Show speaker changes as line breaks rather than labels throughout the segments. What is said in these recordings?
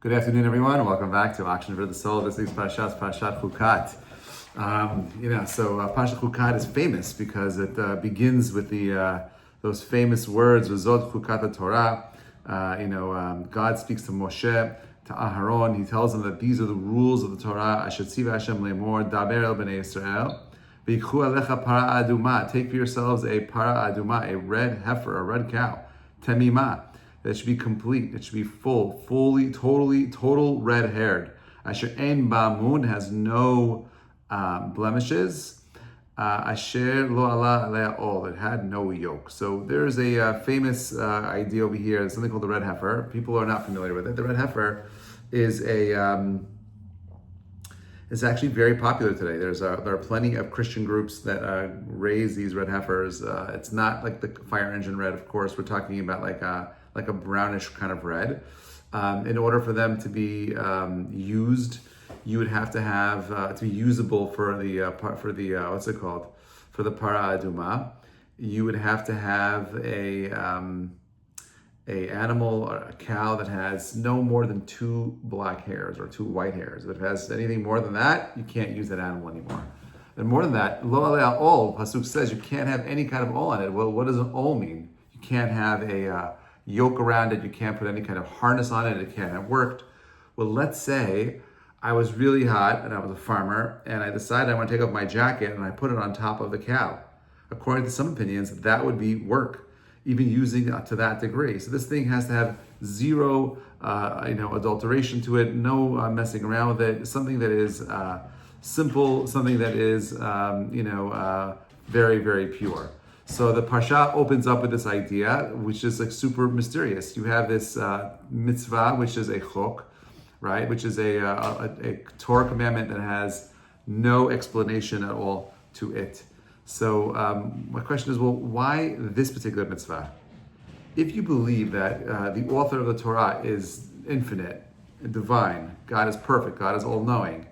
Good afternoon, everyone. Welcome back to Action for the Soul. This week's Parashat is Parashat Hukkat. Parashat Hukkat is famous because it begins with those famous words, "V'zot Chukat Torah." God speaks to Moshe, to Aharon. He tells them that these are the rules of the Torah. Asher tziva Hashem le'emor, daber el bnei Yisrael, v'yikhu alecha para adumah. Take for yourselves a para adumah, a red heifer, a red cow, temimah. That should be complete. It should be total red-haired. Asher ein ba'amun, has no blemishes. Asher lo ala alea ol, it had no yoke. So there's a famous idea over here. There's something called the red heifer. People are not familiar with it. The red heifer is is actually very popular today. There are plenty of Christian groups that raise these red heifers. It's not like the fire engine red, of course. We're talking about like a brownish kind of red. In order for them to be used, you would have to have to be usable for the what's it called? For the Parah Adumah, you would have to have a animal or a cow that has no more than 2 black hairs or 2 white hairs. If it has anything more than that, you can't use that animal anymore. And more than that, lo alea ol, Pasuk says you can't have any kind of ol on it. Well, what does an ol mean? You can't have a yoke around it. You can't put any kind of harness on it. It can't have worked. Well, let's say I was really hot and I was a farmer and I decided I want to take off my jacket and I put it on top of the cow. According to some opinions, that would be work, even using it to that degree. So this thing has to have zero, adulteration to it, no messing around with it. Something that is simple, something that is, very, very pure. So the Parsha opens up with this idea, which is like super mysterious. You have this mitzvah, which is a chok, right? Which is a Torah commandment that has no explanation at all to it. So my question is, well, why this particular mitzvah? If you believe that the author of the Torah is infinite, divine, God is perfect, God is all-knowing,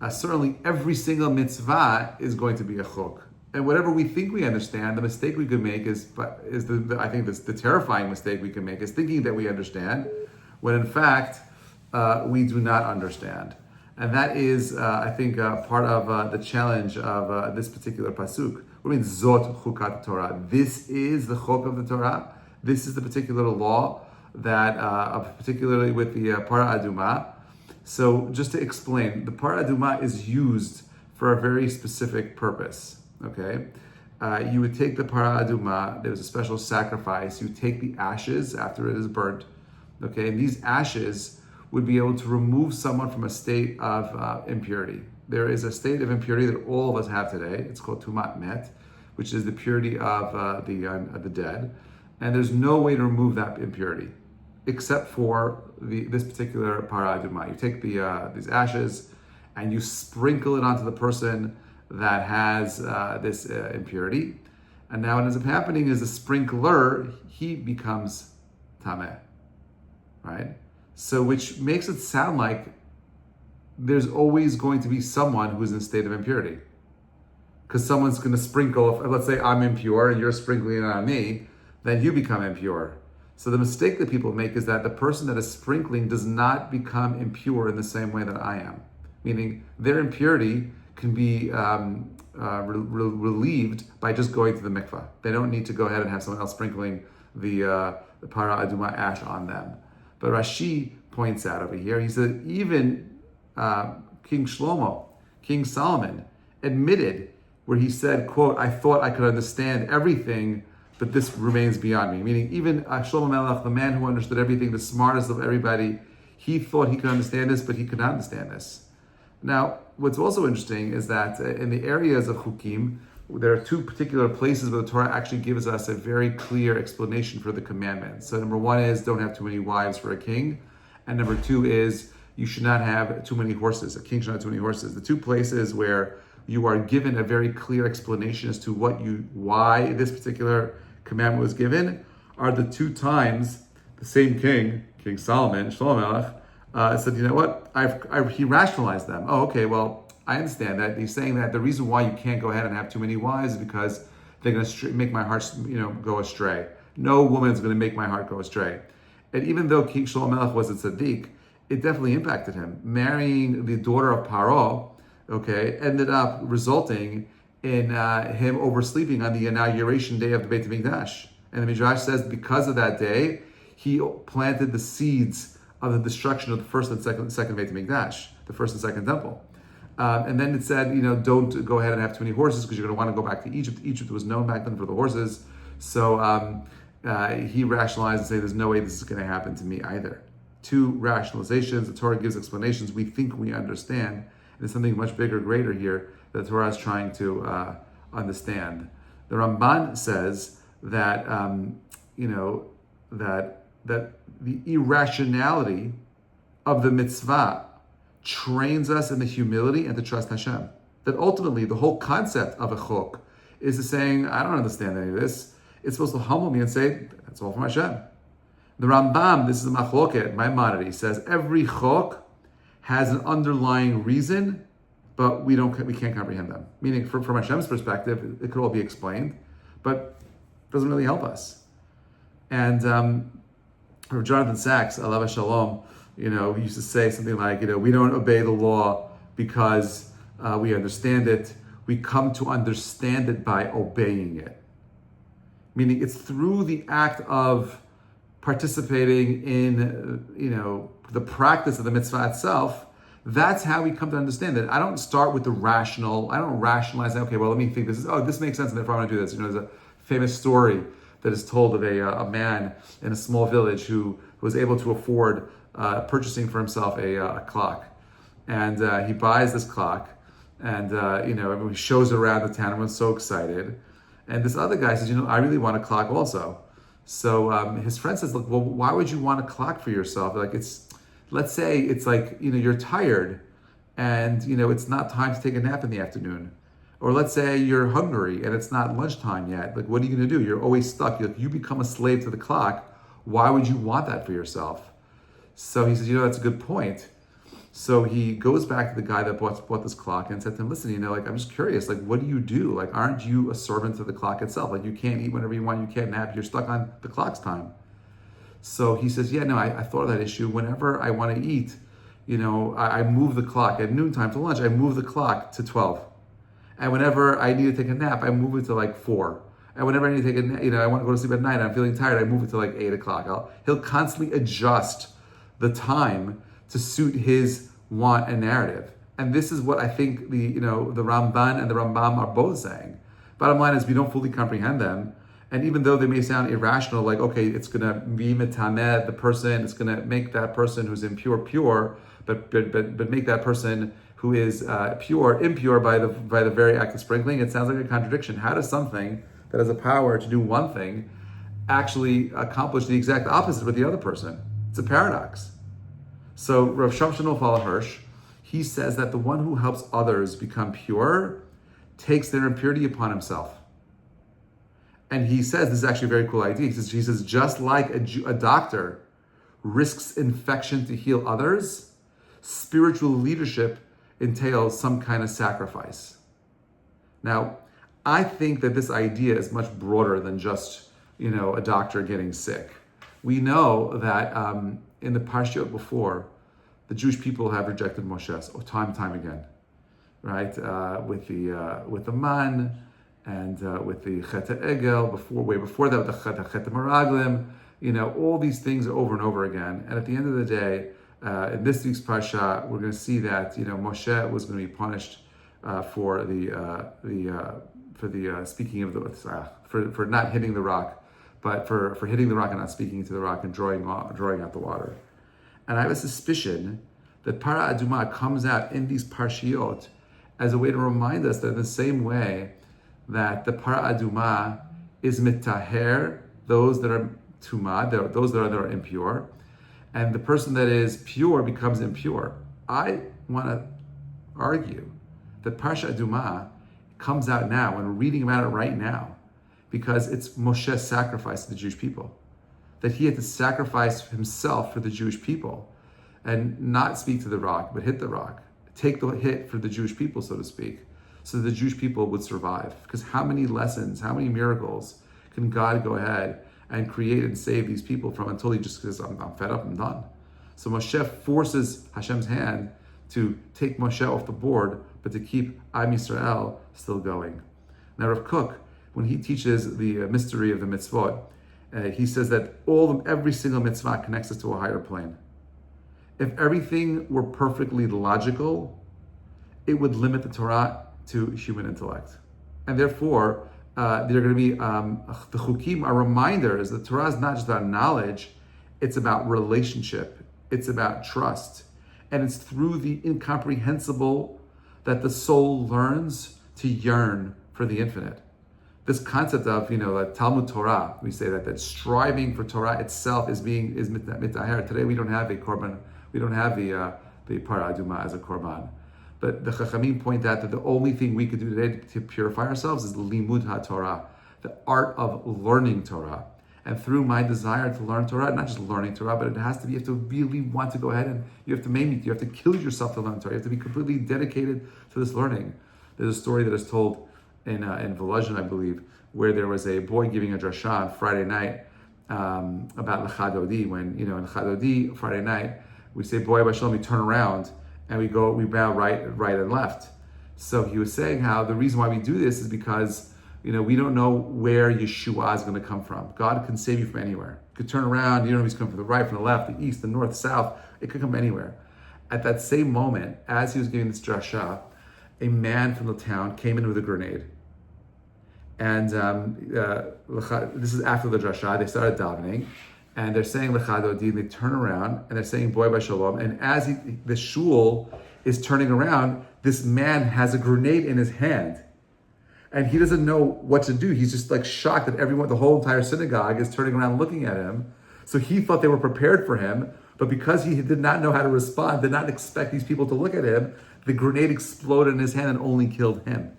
certainly every single mitzvah is going to be a chok. And whatever we think we understand, the mistake we could make the terrifying mistake we can make is thinking that we understand, when in fact we do not understand. And that is, part of the challenge of this particular pasuk. What do you mean, Zot Chukat Torah? This is the chok of the Torah. This is the particular law that, particularly with the Parah Adumah. So just to explain, the Parah Adumah is used for a very specific purpose. Okay, you would take the Parah Adumah. There's a special sacrifice. You take the ashes after it is burnt. Okay, and these ashes would be able to remove someone from a state of impurity. There is a state of impurity that all of us have today. It's called tumat met, which is the purity of the dead. And there's no way to remove that impurity except for this particular Parah Adumah. You take these ashes and you sprinkle it onto the person that has this impurity. And now what ends up happening is the sprinkler, he becomes tameh, right? So which makes it sound like there's always going to be someone who's in a state of impurity. Because someone's going to sprinkle, let's say I'm impure and you're sprinkling it on me, then you become impure. So the mistake that people make is that the person that is sprinkling does not become impure in the same way that I am. Meaning their impurity can be relieved by just going to the mikvah. They don't need to go ahead and have someone else sprinkling the Parah Adumah ash on them. But Rashi points out over here, he said even King Shlomo, King Solomon, admitted where he said, quote, I thought I could understand everything, but this remains beyond me. Meaning even Shlomo Melech, the man who understood everything, the smartest of everybody, he thought he could understand this, but he could not understand this. Now, what's also interesting is that in the areas of Chukim, there are 2 particular places where the Torah actually gives us a very clear explanation for the commandment. So number 1 is don't have too many wives for a king. And number 2 is you should not have too many horses. A king should not have too many horses. The 2 places where you are given a very clear explanation as to why this particular commandment was given are the 2 times the same king, King Solomon, Shlomo Melech, said, you know what? He rationalized them. Oh, okay, well, I understand that. He's saying that the reason why you can't go ahead and have too many wives is because they're going to make my heart, go astray. No woman's going to make my heart go astray. And even though King Shlomo Melech was a tzaddik, it definitely impacted him. Marrying the daughter of Parah, okay, ended up resulting in him oversleeping on the inauguration day of the Beit HaMikdash. And the Midrash says because of that day, he planted the seeds of the destruction of the first and second Beit HaMikdash, the first and second temple. And then it said, don't go ahead and have too many horses because you're going to want to go back to Egypt. Egypt was known back then for the horses. So he rationalized and said, there's no way this is going to happen to me either. Two rationalizations. The Torah gives explanations we think we understand. And there's something much bigger, greater here that the Torah is trying to understand. The Ramban says that, that the irrationality of the mitzvah trains us in the humility and to trust Hashem. That ultimately the whole concept of a chok is to saying, I don't understand any of this. It's supposed to humble me and say, that's all from Hashem. The Rambam, this is a machloket, Maimonides, says every chok has an underlying reason, but we can't comprehend them. Meaning, from Hashem's perspective, it could all be explained, but it doesn't really help us. And Jonathan Sachs, Alav Shalom, he used to say something like, we don't obey the law because we understand it. We come to understand it by obeying it. Meaning it's through the act of participating in, the practice of the mitzvah itself. That's how we come to understand it. I don't start with the rational. I don't rationalize, okay, well, let me think this makes sense, and therefore I want to do this. There's a famous story that is told of a man in a small village who was able to afford purchasing for himself a clock. And he buys this clock, and everyone shows it around the town. Everyone's so excited. And this other guy says, I really want a clock also. So his friend says, look, well, why would you want a clock for yourself? Like let's say it's like, you're tired and, it's not time to take a nap in the afternoon. Or let's say you're hungry and it's not lunchtime yet. Like, what are you going to do? You're always stuck. You become a slave to the clock. Why would you want that for yourself? So he says, that's a good point. So he goes back to the guy that bought this clock and said to him, listen, I'm just curious, what do you do? Aren't you a servant to the clock itself? You can't eat whenever you want, you can't nap, you're stuck on the clock's time. So he says, I thought of that issue. Whenever I want to eat, I move the clock. At noontime to lunch, I move the clock to 12. And whenever I need to take a nap, I move it to 4. And whenever I need to take a nap, I want to go to sleep at night, I'm feeling tired, I move it to 8 o'clock. He'll constantly adjust the time to suit his want and narrative. And this is what I think the Ramban and the Rambam are both saying. Bottom line is we don't fully comprehend them. And even though they may sound irrational, okay, it's going to be metameh the person, it's going to make that person who's impure, pure, but make that person who is pure, impure by the very act of sprinkling, it sounds like a contradiction. How does something that has a power to do one thing actually accomplish the exact opposite with the other person? It's a paradox. So Rav Shamshon Fala Hirsch, he says that the one who helps others become pure takes their impurity upon himself. And he says, this is actually a very cool idea. He says just like a doctor risks infection to heal others, spiritual leadership entails some kind of sacrifice. Now, I think that this idea is much broader than just, a doctor getting sick. We know that in the Parshiot before, the Jewish people have rejected Moshe time and time again, right? With the man and with the Chet Egel, way before that, with the Chet Meraglim, all these things over and over again. And at the end of the day, in this week's Parsha, we're going to see that Moshe was going to be punished for speaking of the for not hitting the rock, but for hitting the rock and not speaking to the rock and drawing out the water. And I have a suspicion that Parah Adumah comes out in these Parshiot as a way to remind us that in the same way that the Parah Adumah is mitaher, those that are tumah, those that are impure, and the person that is pure becomes impure. I want to argue that Parsha Adumah comes out now, and we're reading about it right now, because it's Moshe's sacrifice to the Jewish people. That he had to sacrifice himself for the Jewish people and not speak to the rock, but hit the rock. Take the hit for the Jewish people, so to speak, so that the Jewish people would survive. Because how many lessons, how many miracles can God go ahead and create and save these people from until he just says, I'm fed up, I'm done. So Moshe forces Hashem's hand to take Moshe off the board, but to keep Am Yisrael still going. Now Rav Kook, when he teaches the mystery of the mitzvot, he says that every single mitzvah connects us to a higher plane. If everything were perfectly logical, it would limit the Torah to human intellect. And therefore, they're going to be, the Chukim are reminders that Torah is not just about knowledge, it's about relationship, it's about trust. And it's through the incomprehensible that the soul learns to yearn for the infinite. This concept of, like Talmud Torah, we say that striving for Torah itself is mitaher. Today we don't have a korban, we don't have the Parah Adumah as a korban. But the Chachamim point out that the only thing we could do today to purify ourselves is limud ha-Torah, the art of learning Torah. And through my desire to learn Torah, not just learning Torah, but it has to be, you have to really want to go ahead and you have to kill yourself to learn Torah. You have to be completely dedicated to this learning. There's a story that is told in Volozhin, I believe, where there was a boy giving a drasha on Friday night about L'cha Dodi, when, in L'cha Dodi, Friday night, we say, Boy Bashalom, we turn around, and we bow right and left. So he was saying how the reason why we do this is because, we don't know where Yeshua is going to come from. God can save you from anywhere. You could turn around, you don't know if he's coming from the right, from the left, the east, the north, south. It could come anywhere. At that same moment, as he was giving this drasha, a man from the town came in with a grenade. And this is after the drasha, they started davening, and they're saying L'cha Dodi, and they turn around, and they're saying Boy Bashalom, and as the shul is turning around, this man has a grenade in his hand. And he doesn't know what to do. He's just like shocked that the whole entire synagogue is turning around looking at him. So he thought they were prepared for him, but because he did not know how to respond, did not expect these people to look at him, the grenade exploded in his hand and only killed him.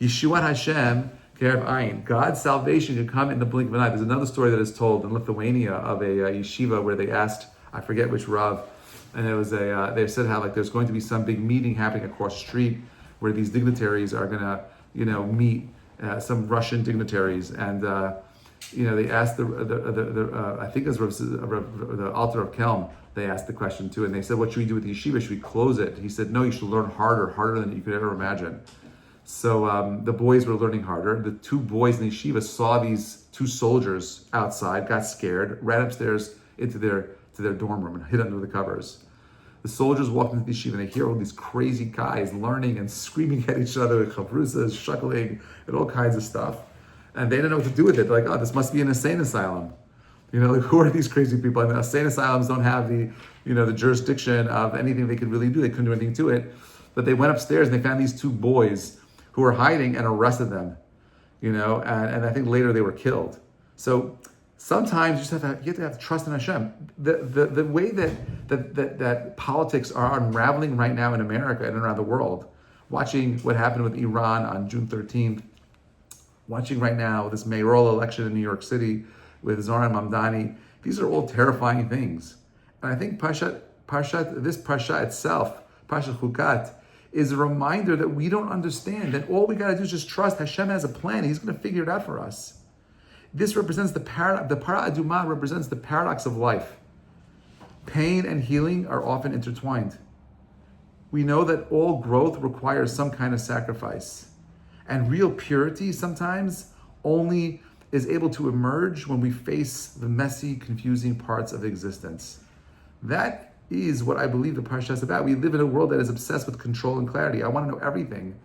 Yeshuat Hashem, Kerev Ayin. God's salvation could come in the blink of an eye. There's another story that is told in Lithuania of a yeshiva where they asked, I forget which Rav, and it was they said how there's going to be some big meeting happening across the street where these dignitaries are going to meet some Russian dignitaries, and they asked I think it was the Alter of Kelm. They asked the question too, and they said, "What should we do with the yeshiva? Should we close it?" He said, "No, you should learn harder than you could ever imagine." So the boys were learning harder. The two boys in the yeshiva saw these two soldiers outside, got scared, ran upstairs into their dorm room and hid under the covers. The soldiers walked into the yeshiva and they hear all these crazy guys learning and screaming at each other, chavrusas, shuckling, and all kinds of stuff. And they didn't know what to do with it. They're like, oh, this must be an insane asylum. Who are these crazy people? I mean, insane asylums don't have the jurisdiction of anything they could really do. They couldn't do anything to it. But they went upstairs and they found these two boys who were hiding and arrested them. And I think later they were killed. So sometimes you have to have trust in Hashem. The way that politics are unraveling right now in America and around the world, watching what happened with Iran on June 13th, watching right now this mayoral election in New York City with Zohran Mamdani, these are all terrifying things. And I think this Parsha itself, Parsha Hukkat, is a reminder that we don't understand, that all we got to do is just trust Hashem has a plan. He's going to figure it out for us. This represents the Parah Adumah represents the paradox of life. Pain and healing are often intertwined. We know that all growth requires some kind of sacrifice. And real purity sometimes only is able to emerge when we face the messy, confusing parts of existence. That is what I believe the Parsha is about. We live in a world that is obsessed with control and clarity. I want to know everything.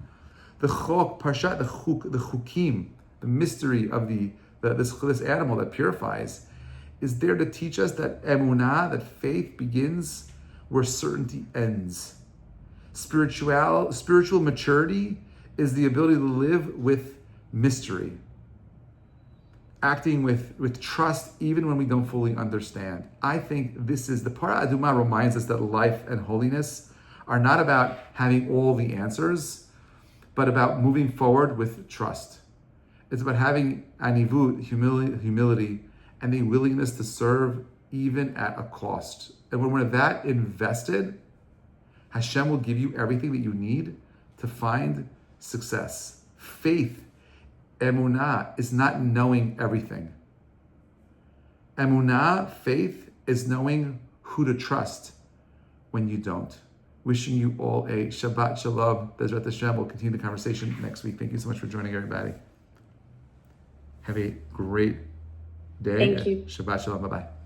The Chukim, the mystery of this animal that purifies, is there to teach us that emunah, that faith begins where certainty ends. Spiritual maturity is the ability to live with mystery, acting with trust even when we don't fully understand. I think the Parah Adumah reminds us that life and holiness are not about having all the answers, but about moving forward with trust. It's about having anivut, humility, and the willingness to serve even at a cost. And when we're that invested, Hashem will give you everything that you need to find success. Faith, emunah, is not knowing everything. Emunah, faith, is knowing who who to trust when you don't. Wishing you all a Shabbat Shalom. Bezrat Hashem. We'll continue the conversation next week. Thank you so much for joining, everybody. Have a great day.
Thank you.
Shabbat Shalom. Bye-bye.